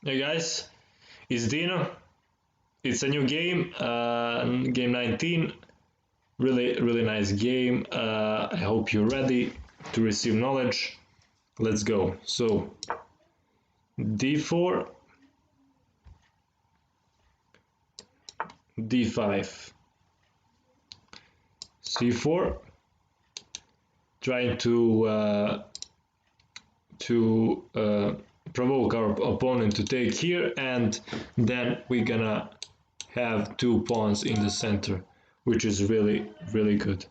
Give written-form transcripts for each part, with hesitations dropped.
Hey guys, it's Dino. It's a new game, game 19. Really nice game. I hope you're ready to receive knowledge. Let's go. So, d4, d5, c4. Trying to provoke our opponent to take here, and then we're gonna have two pawns in the center, which is really good.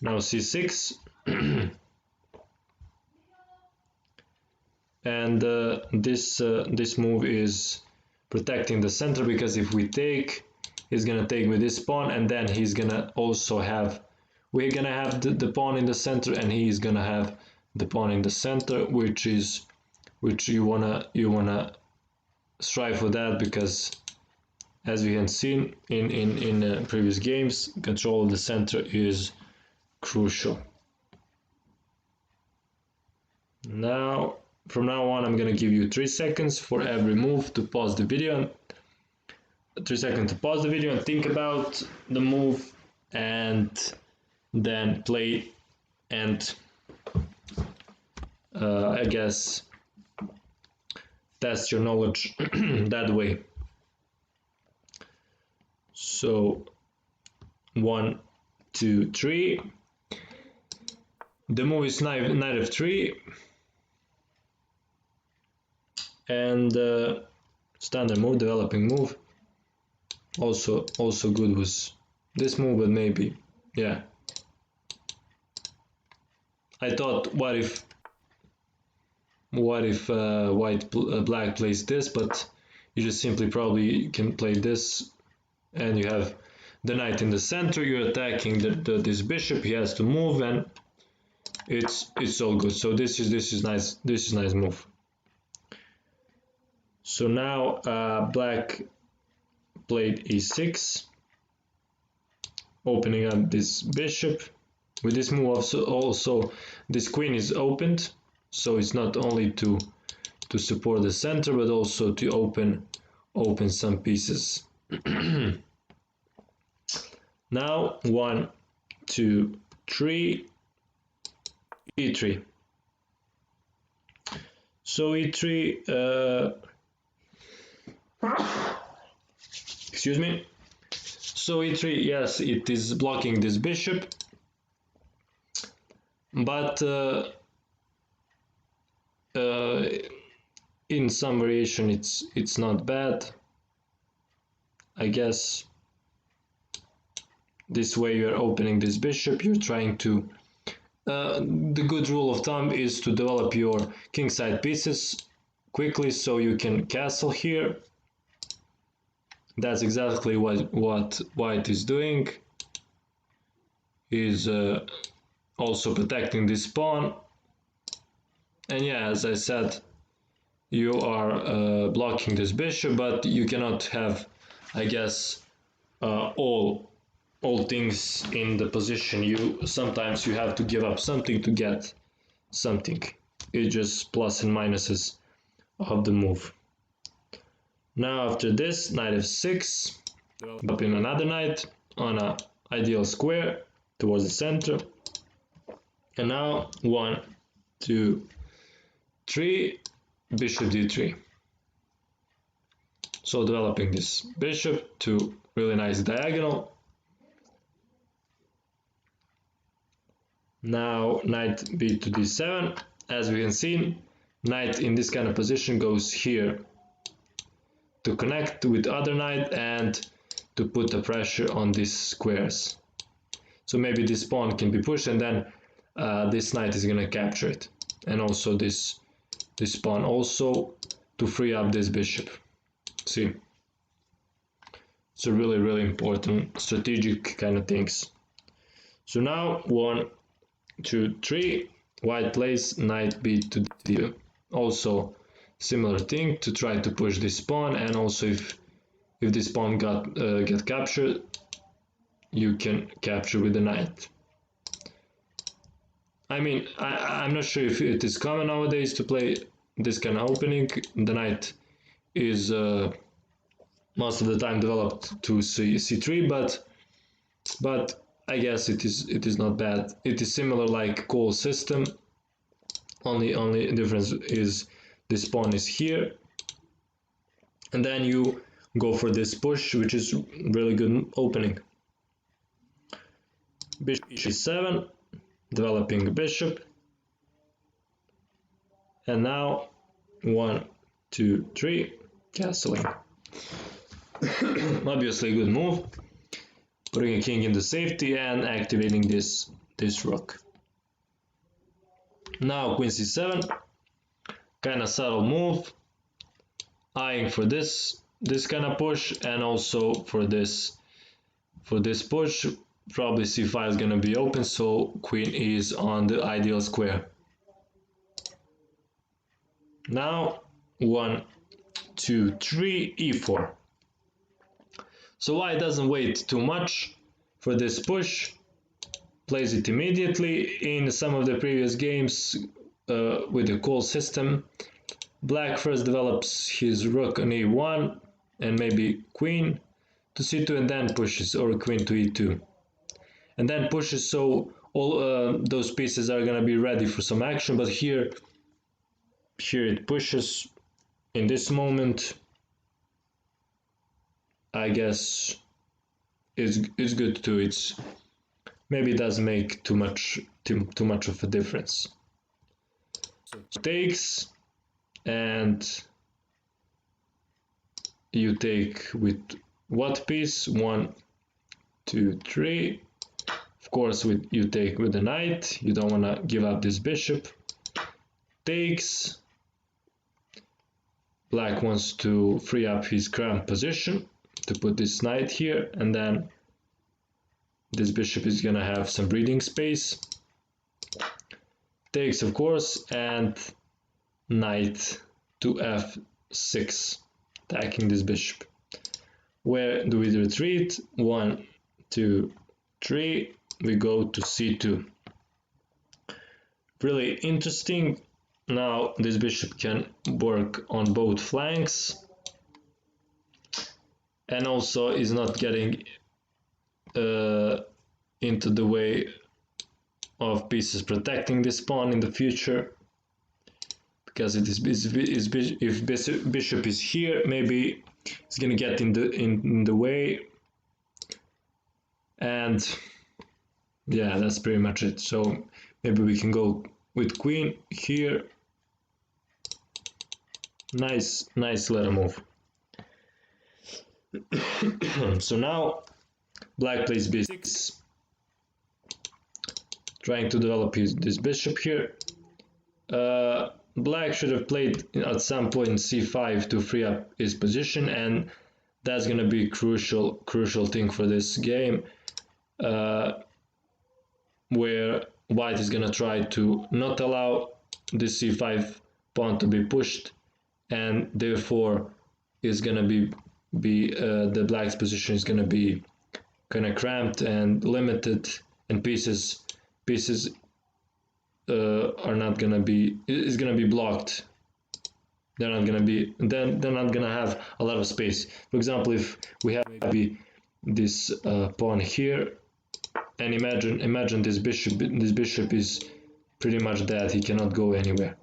Now c6 and this move is protecting the center, because if we take, he's gonna take with this pawn, and then he's gonna also have, we're gonna have the pawn in the center, and he's gonna have the pawn in the center, which you wanna strive for that, because as we have seen in previous games, control of the center is crucial. Now, from now on, I'm gonna give you 3 seconds for every move to pause the video. 3 seconds to pause the video and think about the move, and then play, and I guess test your knowledge that way. So 1, 2, 3. The move is knight f3, and standard move, developing move. Also good was this move, but maybe, yeah. I thought, what if black plays this, but you just simply probably can play this, and you have the knight in the center. You're attacking this bishop. He has to move, and it's all good. So this is nice. This is nice move. So now black played e6, opening up this bishop. With this move also this queen is opened, so it's not only to support the center, but also to open some pieces. Now 1, 2, 3, e3. So e3, excuse me. So e3, yes, it is blocking this bishop, but in some variation it's not bad. I guess this way you're opening this bishop, you're trying to the good rule of thumb is to develop your kingside pieces quickly, so you can castle here. That's exactly what white is doing. Is also protecting this pawn, and yeah, as I said, you are blocking this bishop, but you cannot have, I guess, all things in the position. Sometimes you have to give up something to get something. It's just plus and minuses of the move. Now after this, knight f6, developing another knight on an ideal square towards the center. And now 1, 2, 3, bishop d3. So developing this bishop to really nice diagonal. Now knight b to d7. As we can see, knight in this kind of position goes here to connect with other knight and to put the pressure on these squares. So maybe this pawn can be pushed, and then this knight is gonna capture it, and also this pawn also to free up this bishop. See, so really important strategic kind of things. So now 1, 2, 3, white plays knight b to d2. Also similar thing to try to push this pawn, and also if this pawn get captured, you can capture with the knight. I mean, I'm not sure if it is common nowadays to play this kind of opening. The knight is most of the time developed to c3, but I guess it is not bad. It is similar like call system. Only difference is this pawn is here, and then you go for this push, which is really good opening. Bishop e7, developing the bishop, and now 1, 2, 3, castling. Obviously a good move, putting a king into safety and activating this rook. Now queen c7, kind of subtle move, eyeing for this kind of push, and also for this push. Probably c5 is going to be open, so queen is on the ideal square. Now 1, 2, 3, e4. So white doesn't wait too much for this push, plays it immediately. In some of the previous games with the call system, black first develops his rook on e1 and maybe queen to c2, and then pushes, or queen to e2, and then pushes, so all those pieces are going to be ready for some action. But here it pushes in this moment. I guess it's good too. It's maybe it doesn't make too much of a difference. So takes, and you take with what piece? 1, 2, 3. Of course, you take with the knight. You don't want to give up this bishop. Takes. Black wants to free up his cramped position to put this knight here, and then this bishop is gonna have some breathing space. Takes, of course, and knight to f6, attacking this bishop. Where do we retreat? 1, 2, 3. We go to c2. Really interesting. Now this bishop can work on both flanks, and also is not getting into the way of pieces protecting this pawn in the future, because it is if bishop is here, maybe it's gonna get in the way, and yeah, that's pretty much it. So maybe we can go with queen here. Nice little move. So now black plays b6, trying to develop this bishop here. Black should have played at some point c5 to free up his position, and that's going to be crucial thing for this game, where white is going to try to not allow this c5 pawn to be pushed, and therefore is going to be the black's position is going to be kind of cramped and limited, and pieces are not going to be blocked. They're not going to have a lot of space. For example, if we have maybe this pawn here, and imagine this bishop is pretty much dead. He cannot go anywhere.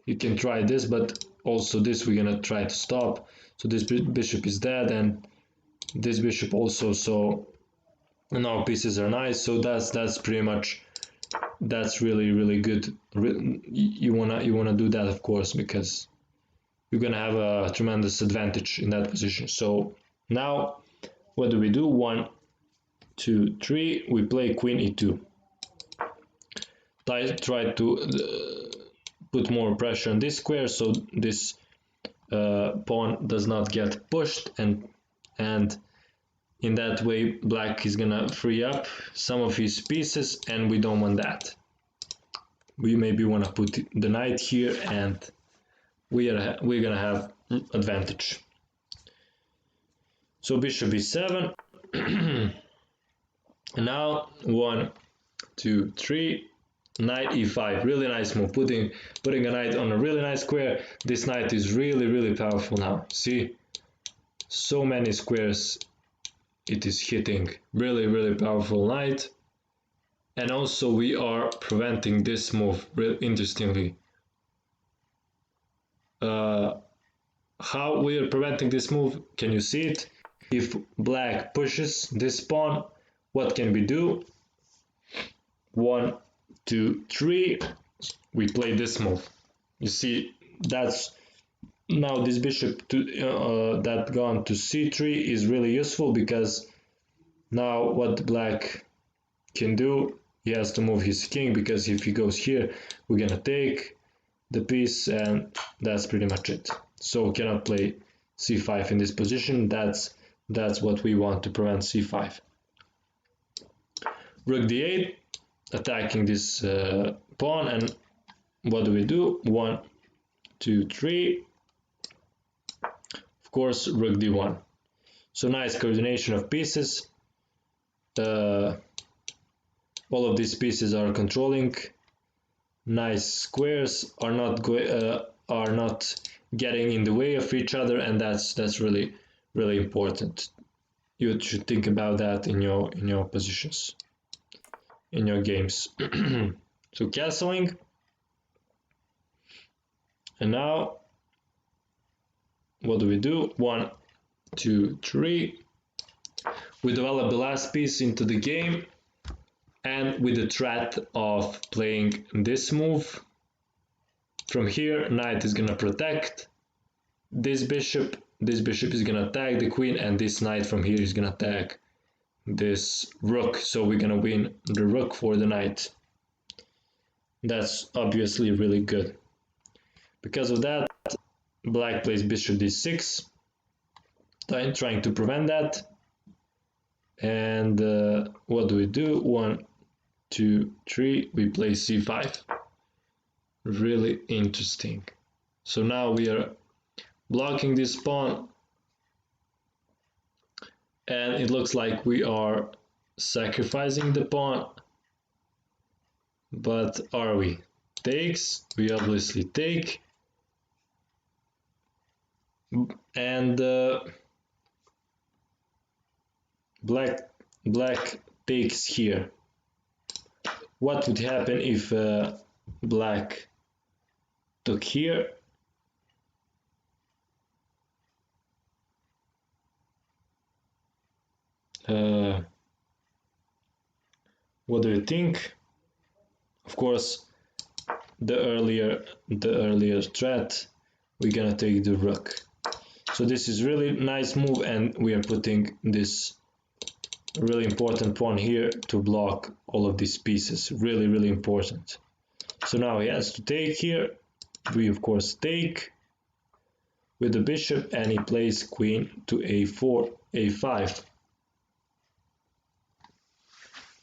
You can try this, but also this we're gonna try to stop. So this bishop is dead, and this bishop also. So now pieces are nice. So that's pretty much, that's really good. You wanna do that, of course, because you're gonna have a tremendous advantage in that position. So now what do we do? 1, 2, 3. We play queen e2. Try to put more pressure on this square, so this pawn does not get pushed, and in that way black is gonna free up some of his pieces, and we don't want that. We maybe want to put the knight here, and we're gonna have advantage. So bishop e7. And now 1, 2, 3. knight e5, really nice move, putting a knight on a really nice square. This knight is really powerful now. See, so many squares it is hitting. Really powerful knight. And also we are preventing this move really interestingly. How we are preventing this move, can you see it? If black pushes this pawn, what can we do? 1, 2, 3, we play this move. You see, that's now this bishop to that gone to c3 is really useful, because now what black can do, he has to move his king, because if he goes here, we're gonna take the piece, and that's pretty much it. So we cannot play c5 in this position. That's what we want to prevent c5. Rook d8, attacking this pawn, and what do? 1, 2, 3. Of course, rook d1. So nice coordination of pieces. All of these pieces are controlling. Nice squares are not getting in the way of each other, and that's really important. You should think about that in your positions, in your games. So castling, and now what do? 1, 2, 3. We develop the last piece into the game, and with the threat of playing this move. From here, knight is gonna protect this bishop. This bishop is gonna attack the queen, and this knight from here is gonna attack this rook. So we're gonna win the rook for the knight. That's obviously really good. Because of that, black plays bishop d6, trying to prevent that. And what do? 1, 2, 3, we play c5. Really interesting. So now we are blocking this pawn, and it looks like we are sacrificing the pawn, but are we? Takes, we obviously take, and black takes here. What would happen if black took here? What do you think? Of course, the earlier threat, we're gonna take the rook. So this is really nice move, and we are putting this really important pawn here to block all of these pieces. Really important. So now he has to take here. We of course take with the bishop, and he plays queen to a4, a5.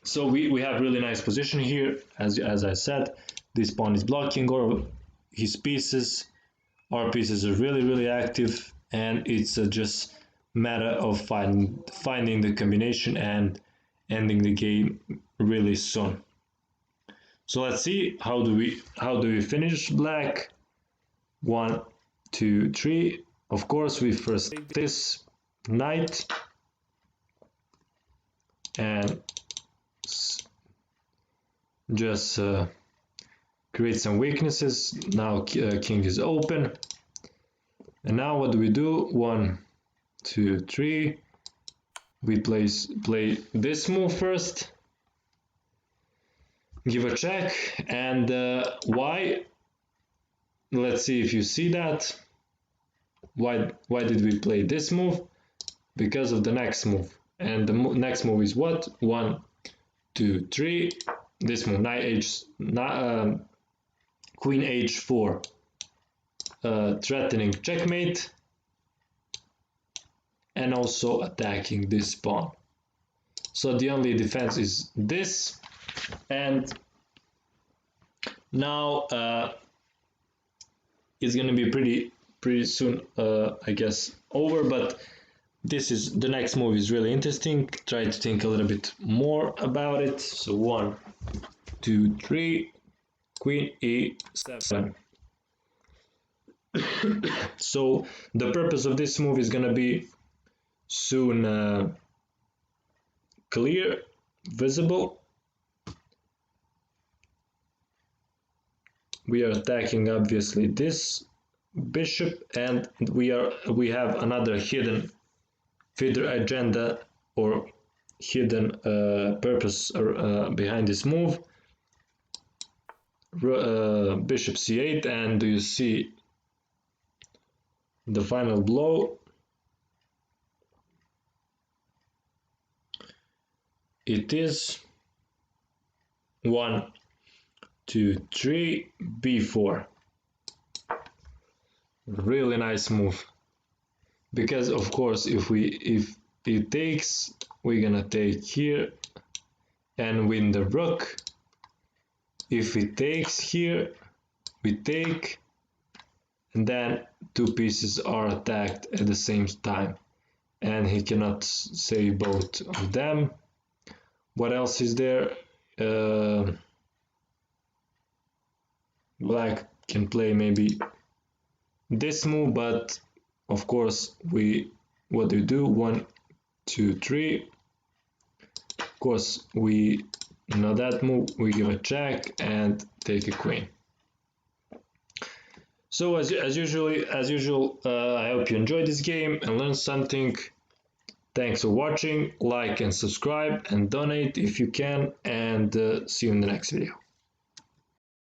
So we have really nice position here. As I said, this pawn is blocking all his pieces. Our pieces are really active, and it's just matter of finding the combination and ending the game really soon. So let's see, how do we finish black? 1, 2, 3. Of course, we first take this knight and just create some weaknesses. Now king is open, and now what do? 1, 2, 3. We play this move first, give a check, and why? Let's see if you see that. Why did we play this move? Because of the next move, and the next move is what? 1, 2, 3. This move, queen h4, threatening checkmate, and also attacking this pawn. So the only defense is this, and now it's gonna be pretty soon, I guess, over. But the next move is really interesting. Try to think a little bit more about it. So 1, 2, 3. queen e7. So the purpose of this move is gonna be soon clear, visible. We are attacking obviously this bishop, and we have another hidden agenda or hidden purpose behind this move. Bishop c8, and do you see the final blow? It is 1, 2, 3, b4. Really nice move, because of course if it takes, we're gonna take here and win the rook. If it takes here, we take, and then two pieces are attacked at the same time, and he cannot save both of them. What else is there? Black can play maybe this move, but of course what do we do? 1, 2, 3. Of course we know that move, we give a check and take a queen. So as usual, I hope you enjoyed this game and learned something. Thanks for watching. Like and subscribe and donate if you can, and see you in the next video.